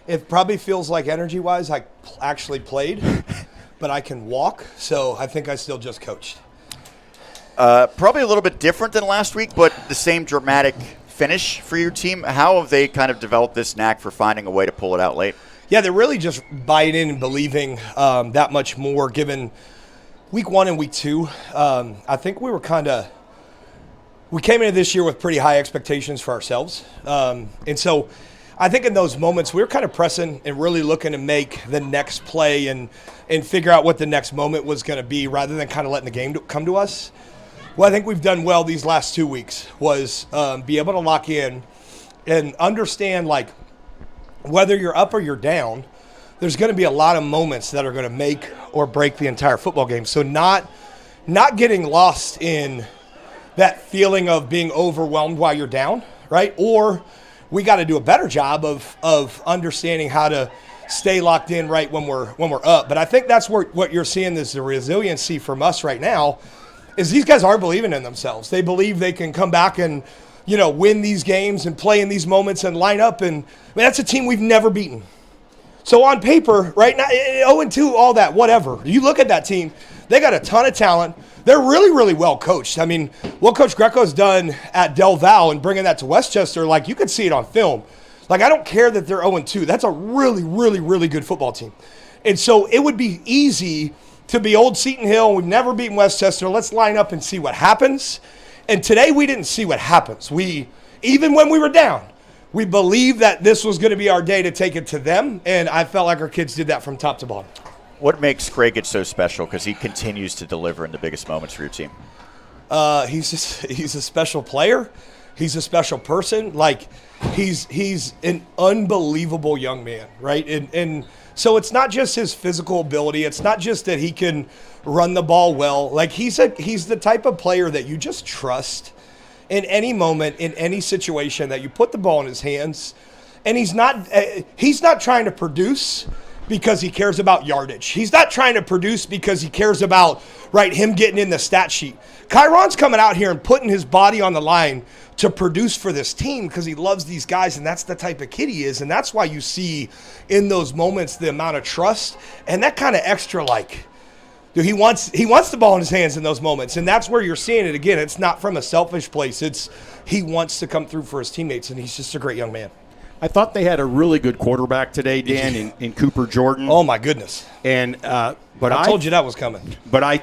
It probably feels like energy-wise I actually played, but I can walk, so I think I still just coached. Probably a little bit different than last week, but the same dramatic finish for your team. How have they kind of developed this knack for finding a way to pull it out late? Yeah, they're really just buying in and believing that much more given week 1 and week 2. I think we came into this year with pretty high expectations for ourselves. And so I think in those moments we were kind of pressing and really looking to make the next play and figure out what the next moment was going to be rather than kind of letting the game come to us. What I think we've done well these last 2 weeks was be able to lock in and understand, like, whether you're up or you're down, there's going to be a lot of moments that are going to make or break the entire football game. So not getting lost in that feeling of being overwhelmed while you're down, right? Or we got to do a better job of understanding how to stay locked in right when we're up. But I think that's what you're seeing is the resiliency from us right now is these guys are believing in themselves. They believe they can come back and, win these games and play in these moments and line up. And that's a team we've never beaten. So on paper, right now, 0-2, all that, whatever. You look at that team, they got a ton of talent. They're really, really well coached. I mean, what Coach Greco's done at Del Val and bringing that to Westchester, like, you could see it on film. Like, I don't care that they're 0-2. That's a really, really, really good football team. And so it would be easy to be old Seton Hill. We've never beaten Westchester. Let's line up and see what happens. And today we didn't see what happens. Even when we were down, we believed that this was going to be our day to take it to them. And I felt like our kids did that from top to bottom. What makes Craig so special? Because he continues to deliver in the biggest moments for your team. He's a special player. He's a special person. Like, he's an unbelievable young man, right? And so it's not just his physical ability. It's not just that he can run the ball well. Like, he's the type of player that you just trust in any moment, in any situation, that you put the ball in his hands. And he's not trying to produce because he cares about yardage. He's not trying to produce because he cares about, right, him getting in the stat sheet. Kyron's coming out here and putting his body on the line to produce for this team because he loves these guys, and that's the type of kid he is. And that's why you see in those moments the amount of trust and that kind of extra, like, dude, he wants the ball in his hands in those moments. And that's where you're seeing it again. It's not from a selfish place. It's he wants to come through for his teammates, and he's just a great young man. I thought they had a really good quarterback today, Dan, in Cooper Jordan. Oh my goodness! And but I told you that was coming. But I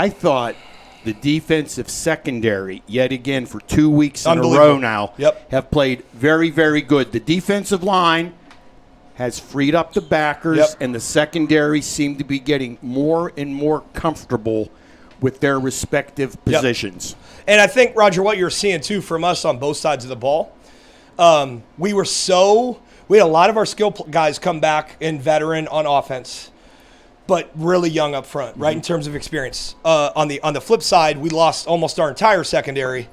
thought the defensive secondary, yet again for 2 weeks in a row now, have played very, very good. The defensive line has freed up the backers, and the secondary seem to be getting more and more comfortable with their respective positions. And I think, Roger, what you're seeing too from us on both sides of the ball. We had a lot of our skill guys come back and veteran on offense, but really young up front, right, in terms of experience. On the flip side, we lost almost our entire secondary,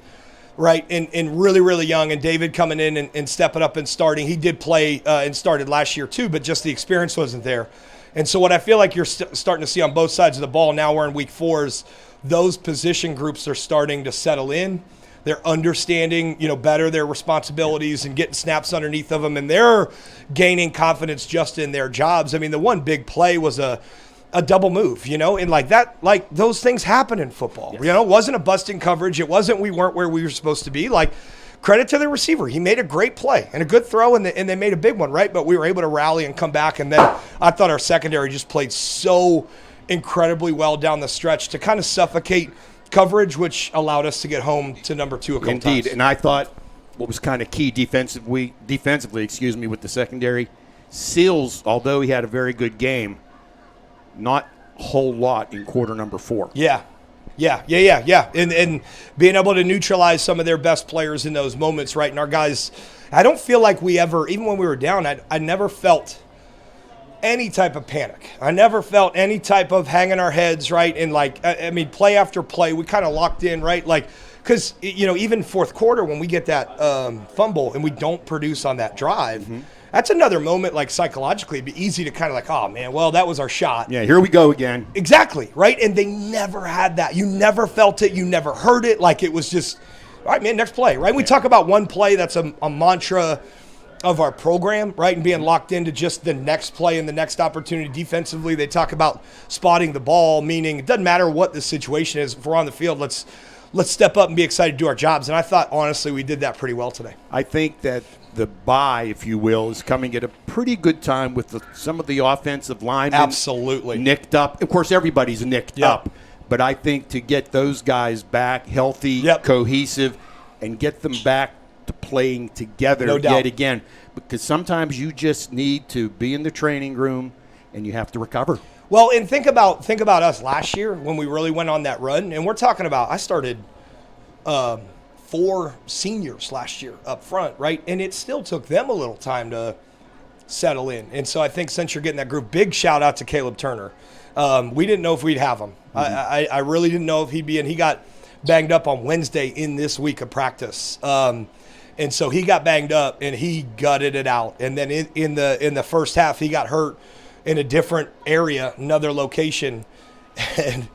right, and really, really young. And David coming in and stepping up and starting. He did play and started last year too, but just the experience wasn't there. And so what I feel like you're starting to see on both sides of the ball, now we're in week 4, is those position groups are starting to settle in. They're understanding, better their responsibilities and getting snaps underneath of them, and they're gaining confidence just in their jobs. I mean, the one big play was a double move, and like that, like those things happen in football. Yes. It wasn't a busting coverage. It wasn't we weren't where we were supposed to be. Like, credit to the receiver. He made a great play and a good throw, and they made a big one, right? But we were able to rally and come back, and then I thought our secondary just played so incredibly well down the stretch to kind of suffocate coverage, which allowed us to get home to number 2 a couple times. Indeed, and I thought what was kind of key defensively, with the secondary, Seals, although he had a very good game, not a whole lot in quarter number 4. Yeah. And being able to neutralize some of their best players in those moments, right? And our guys, I don't feel like we ever, even when we were down, I never felt any type of panic. I never felt any type of hanging our heads, right? And like, I mean, play after play, we kind of locked in, right? Like, because, even fourth quarter when we get that fumble and we don't produce on that drive, that's another moment, like, psychologically, it'd be easy to kind of like, oh, man, well, that was our shot. Yeah, here we go again. Exactly, right? And they never had that. You never felt it. You never heard it. Like, it was just, all right, man, next play, right? We talk about one play that's a mantra of our program, right, and being locked into just the next play and the next opportunity. Defensively, they talk about spotting the ball, meaning it doesn't matter what the situation is. If we're on the field, let's step up and be excited to do our jobs. And I thought, honestly, we did that pretty well today. I think that the bye, if you will, is coming at a pretty good time with some of the offensive linemen absolutely nicked up. Of course, everybody's nicked up, but I think to get those guys back healthy, cohesive, and get them back to playing together yet again, because sometimes you just need to be in the training room and you have to recover. Well, and think about us last year when we really went on that run, and we're talking about I started 4 seniors last year up front, right? And it still took them a little time to settle in. And so I think since you're getting that group, big shout out to Caleb Turner. We didn't know if we'd have him. Mm-hmm. I really didn't know if he'd be in. He got banged up on Wednesday in this week of practice. And so he got banged up and he gutted it out. And then in the first half, he got hurt in a different area, another location. And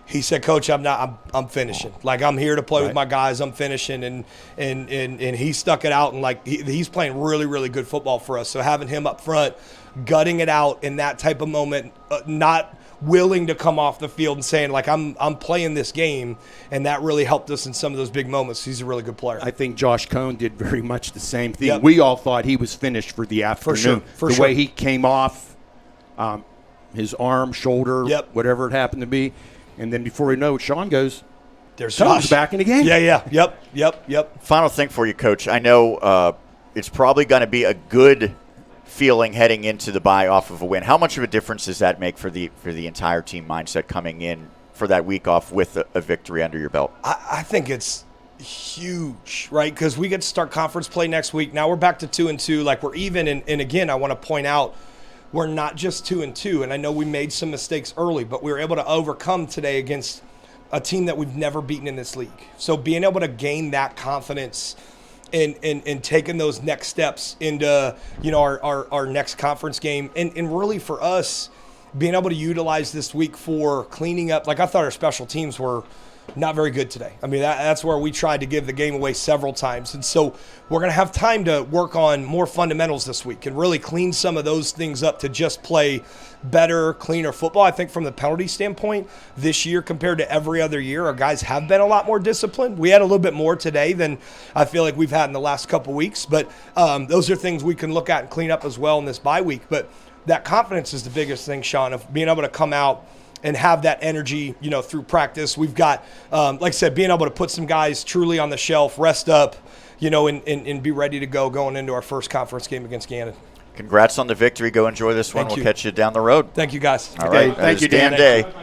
he said, "Coach, I'm finishing. Like, I'm here to play with my guys. I'm finishing." And he stuck it out, and like he's playing really, really good football for us. So having him up front, gutting it out in that type of moment, not willing to come off the field and saying, like, I'm playing this game, and that really helped us in some of those big moments. He's a really good player. I think Josh Cohn did very much the same thing. Yep. We all thought he was finished for the afternoon. For sure. Way he came off, his arm, shoulder, whatever it happened to be. And then before you know it, Sean goes, "There's Josh back in the game." Yep. Final thing for you, Coach. I know it's probably going to be a good feeling heading into the bye off of a win. How much of a difference does that make for the entire team mindset coming in for that week off with a victory under your belt? I think it's huge, right? Because we get to start conference play next week. Now we're back to 2-2. Like, we're even. And again, I want to point out, we're not just 2-2, and I know we made some mistakes early, but we were able to overcome today against a team that we've never beaten in this league. So being able to gain that confidence and taking those next steps into, you know, our next conference game, and really for us, being able to utilize this week for cleaning up. Like, I thought our special teams were not very good today. I mean, that's where we tried to give the game away several times. And so we're going to have time to work on more fundamentals this week and really clean some of those things up to just play better, cleaner football. I think from the penalty standpoint, this year compared to every other year, our guys have been a lot more disciplined. We had a little bit more today than I feel like we've had in the last couple weeks. But those are things we can look at and clean up as well in this bye week. But that confidence is the biggest thing, Sean, of being able to come out and have that energy, you know, through practice. We've got, like I said, being able to put some guys truly on the shelf, rest up, you know, and be ready to go going into our first conference game against Gannon. Congrats on the victory. Go enjoy this one. We'll catch you down the road. Thank you, guys. All right. Thank you, Dan Day.